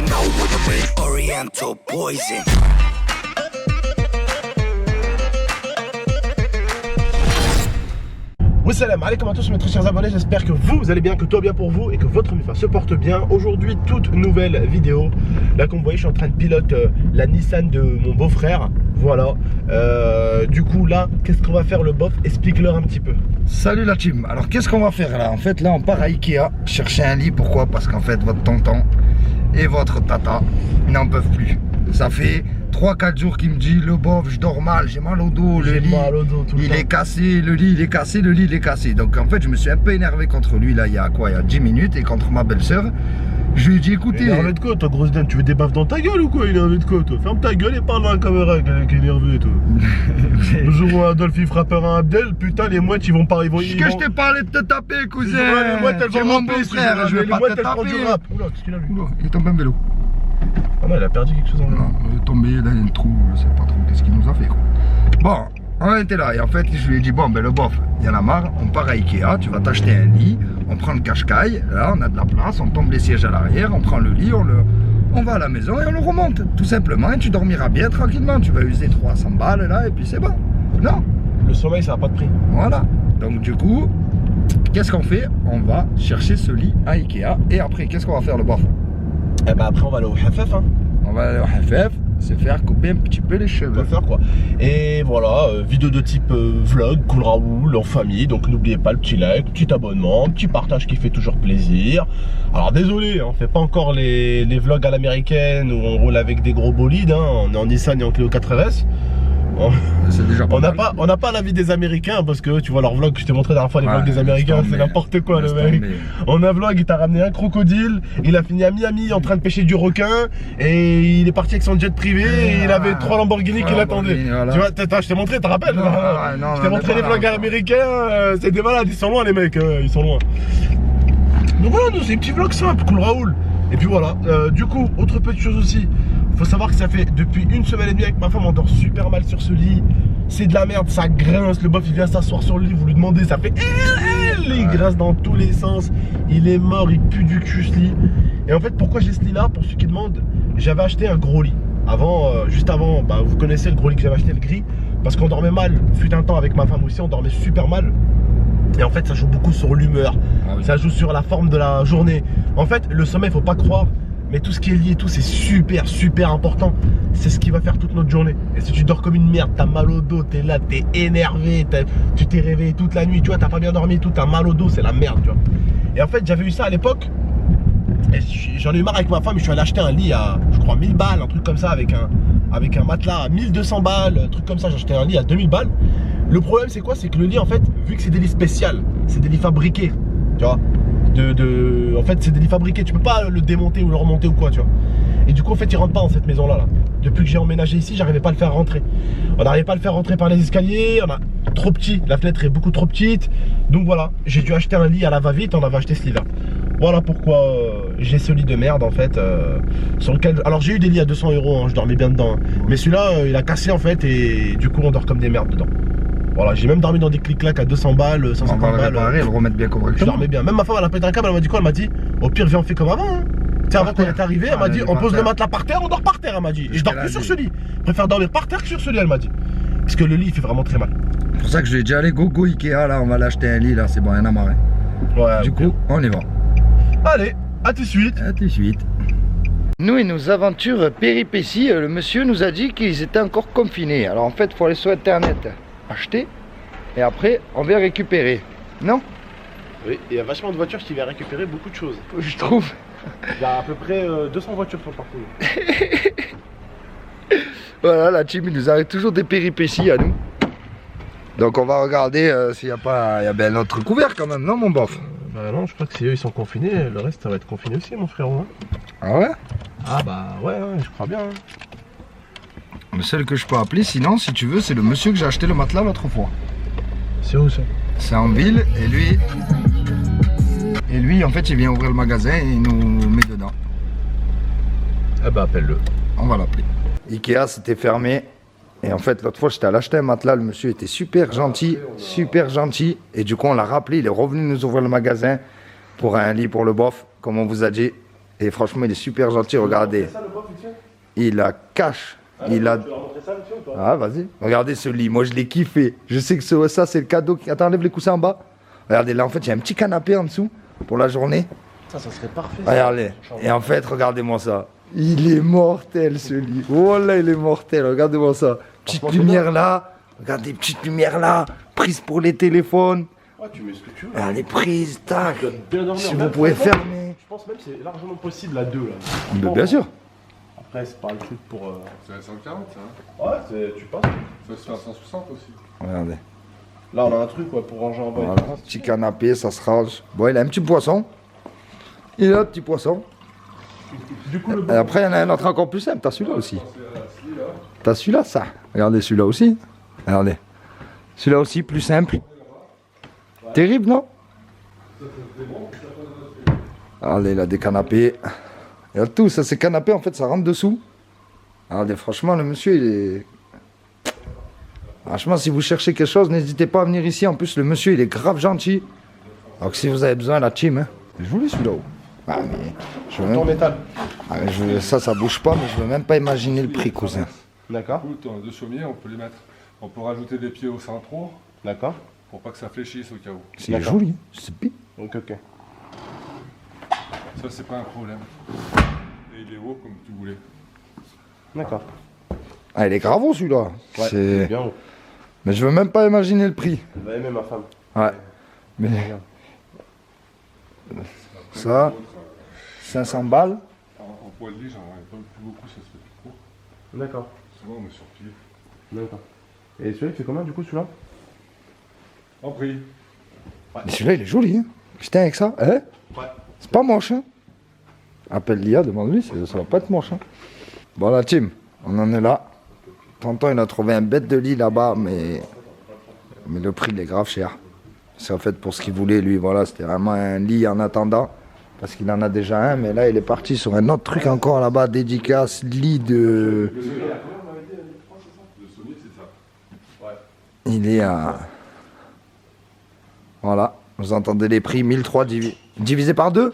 you know what it is. Oriental poison. Salam alaikum à tous mes très chers abonnés, j'espère que vous allez bien, que tout va bien pour vous et que votre MIFA se porte bien. Aujourd'hui, toute nouvelle vidéo. Là comme vous voyez, je suis en train de piloter la Nissan de mon beau-frère. Voilà, du coup là, qu'est-ce qu'on va faire le bof? Explique-leur un petit peu. Salut la team, alors qu'est-ce qu'on va faire là? En fait là on part à Ikea chercher un lit. Pourquoi? Parce qu'en fait votre tonton et votre tata n'en peuvent plus. Ça fait 3-4 jours qu'il me dit le bof, je dors mal, j'ai mal au dos, le lit il est cassé, le lit il est cassé, le lit il est cassé. Donc en fait je me suis un peu énervé contre lui là il y a quoi, il y a 10 minutes, et contre ma belle-sœur. Je lui ai dit écoutez. Énervé de quoi toi grosse dame? Tu veux des baffes dans ta gueule ou quoi? Énervé de quoi toi? Ferme ta gueule et parle dans la caméra qui est énervé toi. Le jour où Adolphe il frappera un Abdel, putain les mouettes ils vont pas. Je t'ai parlé de te taper cousin. Les mouettes elles vont mon beau-frère, je vais pas te taper. Oula, qu'est-ce qu'il a lui? Il est tombé un vélo. Ah non, il a perdu quelque chose en Non, il est tombé, là il y a un trou, je sais pas trop qu'est-ce qu'il nous a fait quoi. Bon, on était là et en fait je lui ai dit bon ben le bof, il y en a marre, on part à Ikea, tu vas t'acheter un lit, on prend le cache-caille, là on a de la place, on tombe les sièges à l'arrière, on prend le lit, on va à la maison et on le remonte, tout simplement, et tu dormiras bien tranquillement, tu vas user 300 balles là et puis c'est bon. Non. Le sommeil ça n'a pas de prix. Voilà, donc du coup, qu'est-ce qu'on fait? On va chercher ce lit à Ikea et après qu'est-ce qu'on va faire le bof? Et bah après on va aller au Hafef hein. On va aller au Hafef, se faire couper un petit peu les cheveux. Faire quoi. Et voilà, vidéo de type vlog, Cool Raoul, en famille. Donc n'oubliez pas le petit like, le petit abonnement, le petit partage qui fait toujours plaisir. Alors désolé, on fait pas encore les vlogs à l'américaine où on roule avec des gros bolides hein. On est en Nissan et en Clio 4RS. Déjà on n'a pas l'avis des Américains parce que tu vois leur vlog que je t'ai montré la dernière fois, les vlogs des Américains c'est n'importe quoi le mec. On a un vlog, il t'a ramené un crocodile, il a fini à Miami en train de pêcher du requin et il est parti avec son jet privé et il avait 3 Lamborghini qui l'attendaient. Voilà. Tu vois, je t'ai montré, tu te rappelles? Non, je t'ai montré les vlogs américains, c'est des malades, ils sont loin les mecs, ils sont loin. Donc voilà, nous c'est des petits vlogs simples, Cool Raoul. Et puis voilà, du coup, autre petite chose aussi, faut savoir que ça fait depuis 1 semaine et demie avec ma femme, on dort super mal sur ce lit. C'est de la merde, ça grince, le bof il vient s'asseoir sur le lit, vous lui demandez, ça fait il grince dans tous les sens, il est mort, il pue du cul ce lit. Et en fait pourquoi j'ai ce lit là? Pour ceux qui demandent, j'avais acheté un gros lit. Avant, juste avant, bah, vous connaissez le gros lit que j'avais acheté, le gris, parce qu'on dormait mal, fut un temps avec ma femme aussi, on dormait super mal. Et en fait ça joue beaucoup sur l'humeur, ça joue sur la forme de la journée. En fait le sommeil faut pas croire, mais tout ce qui est lié et tout c'est super important. C'est ce qui va faire toute notre journée. Et si tu dors comme une merde, t'as mal au dos, t'es là, t'es énervé, tu t'es réveillé toute la nuit, tu vois, t'as pas bien dormi et tout, t'as mal au dos, c'est la merde tu vois. Et en fait j'avais eu ça à l'époque. Et j'en ai eu marre avec ma femme, je suis allé acheter un lit à je crois 1000 balles, un truc comme ça, avec un matelas à 1200 balles, un truc comme ça. J'ai acheté un lit à 2000 balles. Le problème c'est quoi? C'est que le lit en fait, vu que c'est des lits spéciaux, c'est des lits fabriqués, tu vois. En fait c'est des lits fabriqués, tu peux pas le démonter ou le remonter ou quoi tu vois. Et du coup en fait il rentre pas dans cette maison là. Depuis que j'ai emménagé ici, j'arrivais pas à le faire rentrer. On n'arrivait pas à le faire rentrer par les escaliers, on a trop petit, la fenêtre est beaucoup trop petite. Donc voilà, j'ai dû acheter un lit à la va-vite, on avait acheté ce lit là. Voilà pourquoi j'ai ce lit de merde en fait, sur lequel... Alors j'ai eu des lits à 200 €, hein, je dormais bien dedans, hein. Mais celui-là il a cassé en fait et du coup on dort comme des merdes dedans. Voilà, j'ai même dormi dans des clics-clacs à 200 balles, 150 balles. On va le remettre bien correctement. Je dormais bien. Même ma femme, elle a pété un câble, elle m'a dit quoi? Elle m'a dit, au pire, viens, on fait comme avant. Hein. Tu sais, avant qu'on est arrivé, elle m'a dit, on pose le matelas par terre, on dort par terre, elle m'a dit. Et je dors plus sur ce lit. Je préfère dormir par terre que sur ce lit, elle m'a dit. Parce que le lit, il fait vraiment très mal. C'est pour ça que je lui ai dit, allez, go Ikea, là, on va l'acheter un lit, là, c'est bon, rien à marrer. Ouais. Du coup, on y va. Allez, à tout de suite. À tout de suite. Nous et nos aventures péripéties, le monsieur nous a dit qu'ils étaient encore confinés. Alors en fait, il faut aller sur internet, acheter. Et après, on vient récupérer. Non? Oui, il y a vachement de voitures qui viennent récupérer beaucoup de choses. Je trouve. Il y a à peu près 200 voitures sur le parcours. Voilà, la team, il nous arrive toujours des péripéties à nous. Donc on va regarder s'il n'y a pas... Il y a bien notre couvert quand même, non mon bof? Bah non, je crois que si eux ils sont confinés, le reste ça va être confiné aussi mon frérot. Hein. Ah ouais? Ah bah ouais, je crois bien. Hein. Le seul que je peux appeler, sinon, si tu veux, c'est le monsieur que j'ai acheté le matelas l'autre fois. C'est où ça? C'est en ville et lui en fait il vient ouvrir le magasin et il nous met dedans. Ah bah appelle-le. On va l'appeler. Ikea c'était fermé et en fait l'autre fois j'étais allé acheter un matelas, le monsieur était super gentil et du coup on l'a rappelé, il est revenu nous ouvrir le magasin pour un lit pour le bof comme on vous a dit Et franchement, il est super gentil, regardez. C'est ça le bof, Étienne? Il a cash. Il a... Tu vas leur montrer ça, Étienne, ou pas? Ah, vas-y. Regardez ce lit. Moi, je l'ai kiffé. Je sais que ça, c'est le cadeau. Attends, enlève les coussins en bas. Regardez, là, en fait, il y a un petit canapé en dessous pour la journée. Ça serait parfait. Regardez. Et en fait, regardez-moi ça. Il est mortel, ce lit. Oh là, il est mortel. Regardez-moi ça. Petite lumière là. Regardez, petite lumière là. Prise pour les téléphones. Ouais, tu mets ce que tu veux. Ah, les prises, tac. Tu dois bien dormir. Si Même, vous pouvez franchement, fermer. Je pense même que c'est largement possible à 2 là. Mais bien sûr. Après, c'est pas le truc pour. C'est à 140 ça, hein. Ouais, tu passes. Ça se fait à 160 aussi. Regardez. Là, on a un truc ouais, pour ranger en bas. Voilà. Petit canapé, ça se range. Bon, il a un petit poisson. Il a un petit poisson. Du coup, le Et après, il y en a un autre encore plus simple. T'as celui-là aussi. T'as celui-là, ça. Regardez celui-là aussi. Regardez. Celui-là aussi, plus simple. Terrible, non? Regardez, il a des canapés. Il y a tout. Ça, ces canapés, en fait, ça rentre dessous. Regardez, franchement, le monsieur, il est... Franchement, si vous cherchez quelque chose, n'hésitez pas à venir ici. En plus, le monsieur, il est grave gentil. Donc, si vous avez besoin, la team, hein. Je voulais celui-là. Ah, mais... Je veux en même... métal. Ah, mais ça bouge pas, mais je veux même pas imaginer le prix, cousin. D'accord. Du coup, on a 2 sommiers, on peut les mettre. On peut rajouter des pieds au centraux D'accord. pour pas que ça fléchisse au cas où. C'est D'accord. joli, c'est bien. Ok, ok. Ça, c'est pas un problème. Et il est haut comme tu voulais. D'accord. Ah, il est grave celui-là. Ouais, C'est... bien haut. Mais je veux même pas imaginer le prix. Elle va aimer ma femme. Ouais. Mais ça, 500 balles. En poids de lit, j'en ai pas plus beaucoup, ça se fait plus court. D'accord. Souvent, on est sur pied. D'accord. Et celui-là, il fait combien du coup celui-là? En prix. Mais celui-là, il est joli. Hein. Putain, avec ça, hein? Ouais. C'est pas moche. Hein. Appelle l'IA, demande-lui, ça va pas être moche. Hein. Bon, la team, on en est là. Tonton, il a trouvé un bête de lit là-bas, mais le prix, il est grave cher. C'est en fait pour ce qu'il voulait, lui. Voilà, c'était vraiment un lit en attendant. Parce qu'il en a déjà un, mais là, il est parti sur un autre truc encore là-bas, dédicace, lit de... Le sommier, c'est ça. Ouais. Il est à... Voilà, vous entendez les prix, 1003 divisé par 2. Ouais.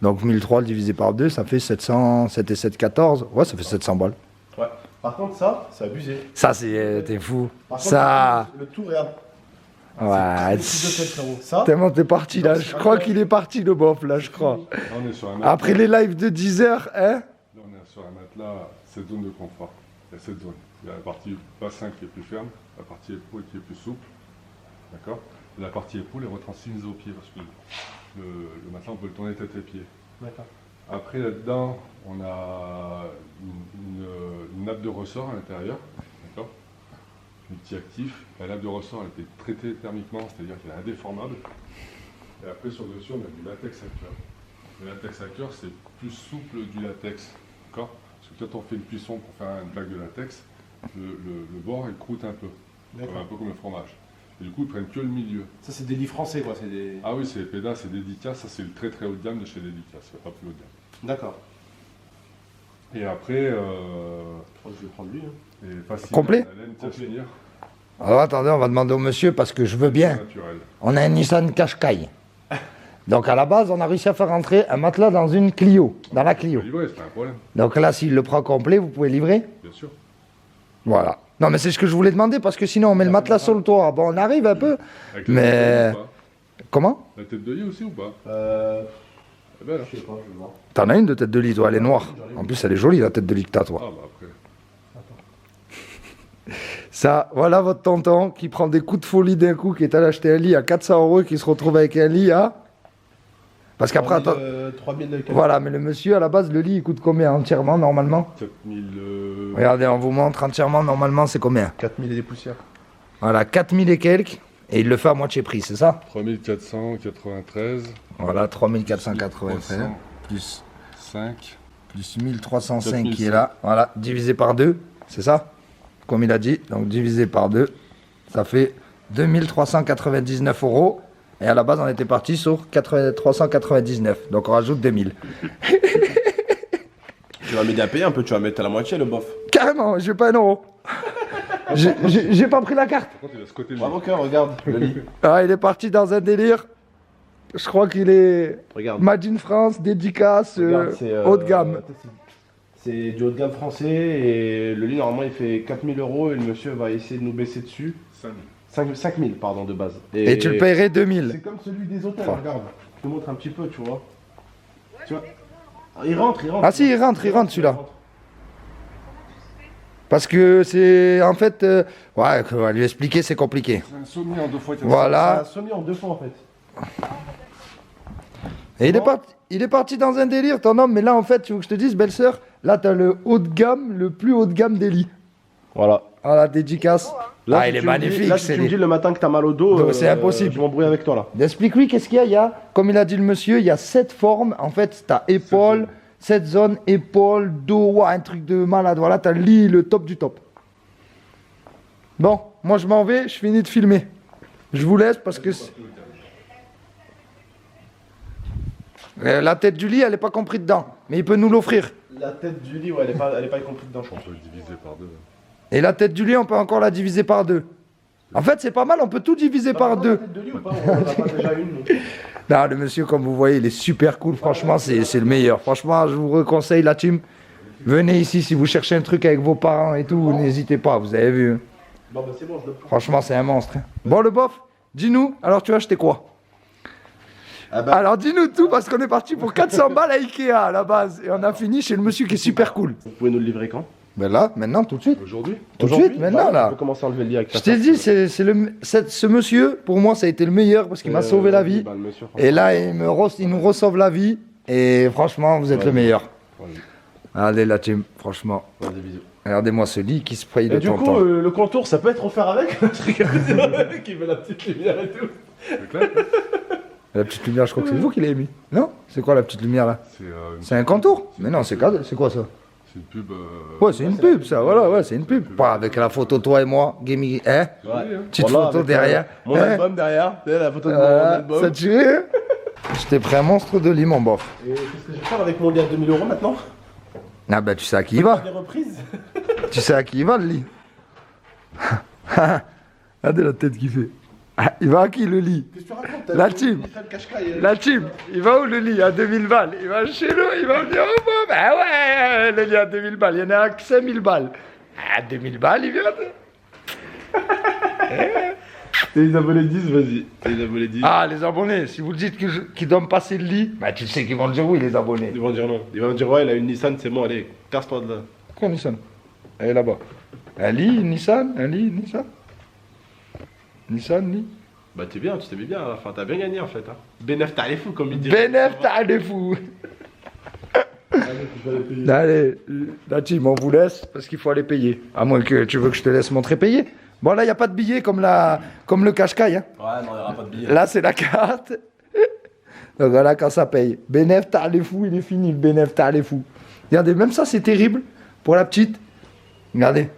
Donc 1003 divisé par 2, ça fait 700, 7 et 7, 14. Ouais, ça fait 700 balles. Ouais. Par contre, ça, c'est abusé. Ça, c'est... T'es fou. Par contre, Ça... le tout, regarde. Ouais, Ça, tellement t'es parti là. Je crois qu'il est parti le bof là, je crois. Là, on est sur un matelas. Après les lives de 10 heures, hein? Là, on est sur un matelas, cette zone de confort. Il y a cette zone. Il y a la partie bassin qui est plus ferme, la partie épaule qui est plus souple. D'accord? La partie épaule est retransmise aux pieds parce que le matelas, on peut le tourner tête et pieds. d'accord. Après, là-dedans, on a une nappe de ressort à l'intérieur. D'accord? Multi-actif. La nappe de ressort, elle était traitée thermiquement, c'est-à-dire qu'elle est indéformable. Et après, sur le dessus, on a du latex acteur. Le latex acteur, c'est plus souple du latex. D'accord? Parce que quand on fait une cuisson pour faire une plaque de latex, le bord, il croûte un peu. Un peu comme le fromage. Et du coup, ils prennent que le milieu. Ça, c'est des lits français, quoi. C'est des... Ah oui, c'est les pédas, c'est Dédicace. Ça, c'est le très très haut de gamme de chez Dédicace. C'est pas plus haut de gamme. D'accord. Et après, Je crois que je vais prendre lui. Hein. et facile, Complet la laine Cachemire, Alors attendez, on va demander au monsieur parce que je veux bien. naturel. On a un Nissan Qashqai. Donc à la base, on a réussi à faire rentrer un matelas dans une Clio, dans la Clio. Livré, c'est pas un problème, Donc là, s'il le prend complet, vous pouvez livrer. bien sûr. Voilà. Non, mais c'est ce que je voulais demander parce que sinon, on met le matelas sur le toit. Bon, on arrive un peu. Avec la Mais- tête de lit ou pas Comment? La tête de lit aussi ou pas? Eh ben, là. Je sais pas, je vais voir. T'en as une de tête de lit, toi, elle est noire. En plus, elle est jolie, la tête de lit que t'as, toi. Ah bah après. Ça, voilà votre tonton qui prend des coups de folie d'un coup, qui est allé acheter un lit à 400 € et qui se retrouve avec un lit à... Parce qu'après, attends... 3000 Voilà, mais le monsieur, à la base, le lit, il coûte combien entièrement, normalement? 4000. Regardez, on vous montre entièrement, normalement, c'est combien? 4000 et des poussières. Voilà, 4000 et quelques, et il le fait à moitié prix, c'est ça? 3493. Voilà, 3481, plus, 5. plus 1305 qui est là. Voilà, divisé par 2, c'est ça? Comme il a dit, donc divisé par 2, ça fait 2399 €. Et à la base, on était parti sur 399. Donc on rajoute 2000. Tu vas m'aider à payer un peu, tu vas mettre à la moitié le bof. Carrément, je vais pas un euro. J'ai pas pris la carte. Par contre, il a ce côté Bravo cœur, regarde le lit. Ah, il est parti dans un délire. Je crois qu'il est Regarde. Made in France, dédicace, Regarde, c'est, haut de gamme. C'est du haut de gamme français et le lit normalement il fait 4000 € et le monsieur va essayer de nous baisser dessus. 5000 pardon de base. Et tu le paierais 2000. C'est comme celui des hôtels, Enfin. regarde. Je te montre un petit peu, tu vois. Tu vois. Il rentre. Ah si, il rentre celui-là. Parce que c'est en fait, ouais, on va lui expliquer, c'est compliqué. C'est un sommier en 2 fois. C'est Voilà. un sommier en 2 fois en fait. Et il est parti dans un délire, ton homme. Mais là, en fait, tu veux que je te dise, belle-sœur, là, t'as le haut de gamme, le plus haut de gamme des lits. Voilà. Ah, la dédicace. Là, Ah, si il est tu me dis- magnifique. Là, si c'est tu me les- dis le matin que t'as mal au dos, Donc, c'est impossible. Je m'embrouille avec toi là. Explique-lui qu'est-ce qu'il y a. Il y a, comme il a dit le monsieur, il y a 7 formes. En fait, t'as épaule, 7 zones, épaule, dos, ouah, un truc de malade. Voilà, t'as le lit, le top du top. Bon, moi je m'en vais, je finis de filmer. Je vous laisse parce que la tête du lit, elle est pas comprise dedans. Mais il peut nous l'offrir. La tête du lit, ouais, elle est pas comprise dedans, je pense. On peut le diviser par 2. Et la tête du lit, on peut encore la diviser par 2. En fait, c'est pas mal, on peut tout diviser par 2. La tête de lit ou pas? On en a pas déjà une. nous. Non, le monsieur, comme vous voyez, il est super cool. Franchement, c'est le meilleur. Franchement, je vous conseille la team. Venez ici si vous cherchez un truc avec vos parents et tout. N'hésitez pas, vous avez vu. Bon, bah c'est bon, je le prends. Franchement, c'est un monstre. Bon, le bof, dis-nous, alors tu as acheté quoi? Ah bah, Alors dis-nous tout, parce qu'on est parti pour 400 balles à Ikea à la base. Et on a fini chez le monsieur qui est super cool. vous pouvez nous le livrer quand? Ben là, maintenant, tout de suite. Aujourd'hui Tout de Aujourd'hui? suite, maintenant, Bah, là. On peut commencer à enlever le lit avec ta Je t'ai femme. dit, ce monsieur, pour moi, ça a été le meilleur parce qu'il m'a sauvé la vie. Bah, le monsieur, Et là, il nous resauve la vie. Et franchement, vous êtes Ouais. le meilleur. Vas-y. Allez, la team, franchement. Vas-y, bisous. Regardez-moi ce lit qui se paye Et de du temps en coup, temps. le contour, ça peut être offert avec? Je rigole, c'est le mec qui met la petite lumière et tout. C'est clair La petite lumière, je crois que c'est vous qui l'avez mis. Non? C'est quoi la petite lumière là? une C'est un contour? Mais non, c'est quoi ça? C'est une pub. Ouais, c'est une pub, ça, voilà, ouais, c'est une pub. Pas avec la photo toi et moi, gaming, hein? Petite Voilà, photo avec, derrière. Mon Hein? album derrière, tu sais, la photo de mon Voilà, album. ça te tue? Je t'ai pris un monstre de lit, mon bof. Et qu'est-ce que je vais faire avec mon lit à 2000 € maintenant? Ah bah tu sais à qui il va. Des reprises? Tu sais à qui il va le lit. Regardez la tête qu'il fait. Ah, il va à qui le lit? Qu'est-ce que tu racontes? La team. La team, il va où le lit à 2000 balles? Il va chez nous, il va venir au bob. Ah ouais, le lit à 2000 balles, il y en a que 5000 balles. À 2000 balles, il vient de... Les abonnés disent, vas-y. Les abonnés disent. Ah, les abonnés, si vous dites qu'ils doivent me passer le lit, bah tu sais qu'ils vont dire oui, les abonnés. Ils vont dire non. Ils vont dire, ouais, il a une Nissan, c'est bon, allez, casse-toi de là. Quoi, Nissan? Elle est là-bas. Un lit, une Nissan, un lit, une Nissan. Nissan, lit. Bah, t'es bien, tu t'es mis bien, enfin, t'as bien gagné en fait. Hein. Benef, t'as les fous, comme ils disent. Benef, t'as des fous. Allez, la team, on vous laisse parce qu'il faut aller payer. À moins que tu veux que je te laisse montrer payer. Bon, là, il n'y a pas de billet comme le cache-caille. Hein. Ouais, non, il n'y aura pas de billet. Là, c'est la carte. Donc voilà, quand ça paye. Benef, t'as les fous, il est fini, le Benef, t'as les fous. Regardez, même ça, c'est terrible pour la petite. Regardez.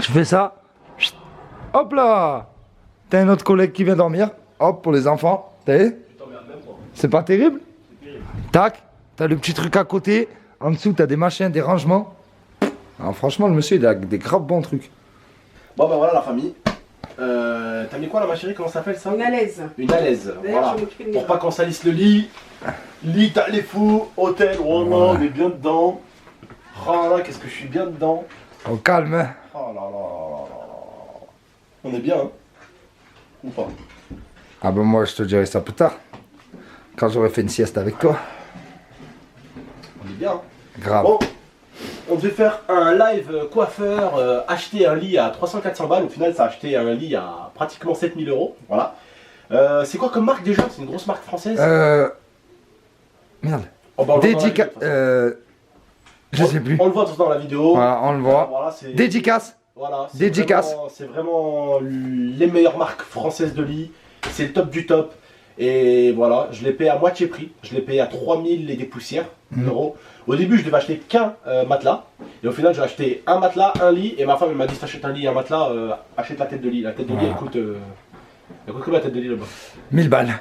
Tu fais ça. Chut. Hop là. T'as un autre collègue qui vient dormir. Hop, pour les enfants. T'as vu? C'est pas terrible? Tac. T'as le petit truc à côté. En dessous, t'as des machins, des rangements. Alors, franchement, le monsieur, il a des graves bons trucs. Bon, bah voilà la famille. T'as mis quoi là, ma chérie? Comment ça s'appelle ça? Une alaise. Une alaise. D'ailleurs, Voilà. je vais m'occuper de Pour mes pas qu'on salisse le lit. Lit, t'as les fous. Hôtel, oh non, on est bien dedans. Oh là, qu'est-ce que je suis bien dedans. Au calme. Hein. Oh là là là là là. On est bien, hein? Ou pas? Ah ben moi, je te dirai ça plus tard. Quand j'aurai fait une sieste avec toi. On est bien, hein? Grave. Bon, on devait faire un live coiffeur, acheter un lit à 300-400 balles. Au final, ça a acheté un lit à pratiquement 7000 €. Voilà. C'est quoi comme marque déjà? C'est une grosse marque française? Merde. Oh, bah, on le voit dans la Dédicace. vidéo, de toute façon. Je sais plus. On le voit tous dans la vidéo. Voilà, on le voit. Voilà, c'est Dédicace. voilà, c'est Dédicace. C'est vraiment les meilleures marques françaises de lit. C'est le top du top. Et voilà, je l'ai payé à moitié prix. Je l'ai payé à 3000 et des poussières euros. Au début, je devais acheter qu'un matelas. Et au final, j'ai acheté un matelas, un lit. Et ma femme elle m'a dit si t'achètes un lit et un matelas, achète la tête de lit. La tête de lit, Voilà. elle coûte combien la tête de lit là-bas? 1000 balles.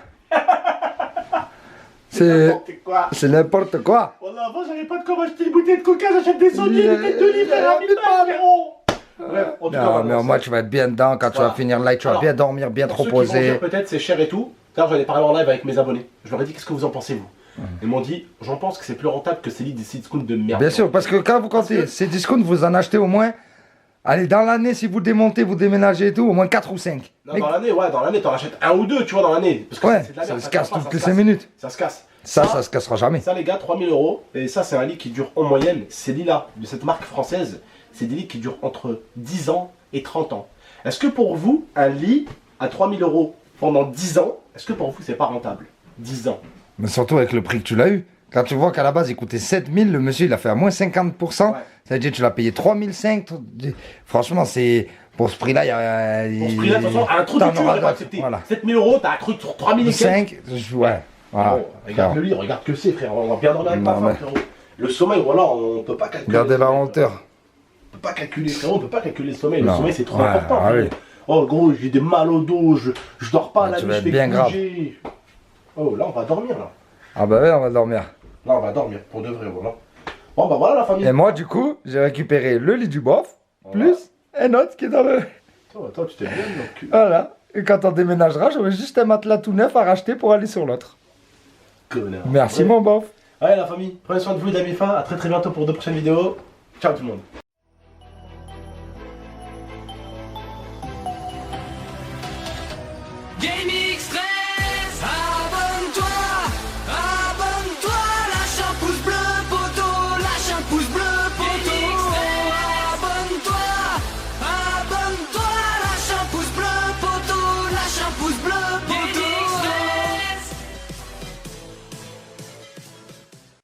C'est N'importe quoi. c'est n'importe quoi. Voilà, avant, j'avais pas de quoi m'acheter une bouteille de coca, j'achète des sauniers, des têtes de lit, frère, à 1000 balles, frérot. Bref, en tout cas, Non, voilà, mais au moins tu vas être bien dedans. Quand tu vas Voilà. finir le live, tu vas Alors, bien dormir, bien te pour ceux qui vont reposer. dire peut-être c'est cher et tout, Car j'en ai parlé en live avec mes abonnés. Je leur ai dit qu'est-ce que vous en pensez vous. Ils m'ont dit j'en pense que c'est plus rentable que ces lits des discounts de merde. Bien sûr, parce que quand vous comptez ces discounts, vous en achetez au moins. Allez, dans l'année, si vous démontez, vous déménagez et tout, au moins 4 ou 5. Non, dans l'année, t'en achètes un ou deux, tu vois, dans l'année. Parce que Ouais, c'est de la merde, ça se casse tient pas, toutes les se 5 casse. minutes. Ça se casse. Ça se cassera jamais. Ça, les gars, 3000 €. Et ça, c'est un lit qui dure en moyenne. Ces lits-là, de cette marque française, c'est des lits qui durent entre 10 ans et 30 ans. Est-ce que pour vous, un lit à 3000 € pendant 10 ans, est-ce que pour vous, c'est pas rentable? 10 ans. Mais surtout avec le prix que tu l'as eu. Quand tu vois qu'à la base, il coûtait 7000, le monsieur, il a fait à moins 50%. Ouais. Ça veut dire que tu l'as payé 3500. Franchement, c'est. Pour ce prix-là, il y a. Pour ce prix-là, de toute façon, un trou de t'en cul, on auras aurait pas d'autres, accepté. voilà. 7000 €, t'as un truc sur 3000 et quelques. 5, ouais. Voilà. Bon, regarde le lit, regarde que c'est, frère. On va bien dormir avec ma Non, femme, mais- frérot. Le sommeil, voilà, on peut pas calculer. Regardez la hauteur. On peut pas calculer, frérot, on peut pas calculer le sommeil. Non. Le sommeil, c'est trop Ouais, important. ah frérot. oui. Oh, gros, j'ai des mal au dos, je dors pas Ouais, la tu nuit, vas je être fais bien que grave. bouger. Oh, là, on va dormir, là. Ah bah ouais, on va dormir. Là, on va dormir, pour de vrai, voilà. Bon, bah voilà, la famille. Et moi, du coup, j'ai récupéré le lit du bof, plus un autre qui est dans le. Attends, tu t'es bien dans le cul. Voilà. Et quand on déménagera, j'aurai juste un matelas tout neuf à racheter pour aller sur l'autre. Connard. Merci, Ouais. mon bof. Allez, la famille, prenez soin de vous, d'amis fins. À très très bientôt pour de prochaines vidéos. Ciao tout le monde. Gaming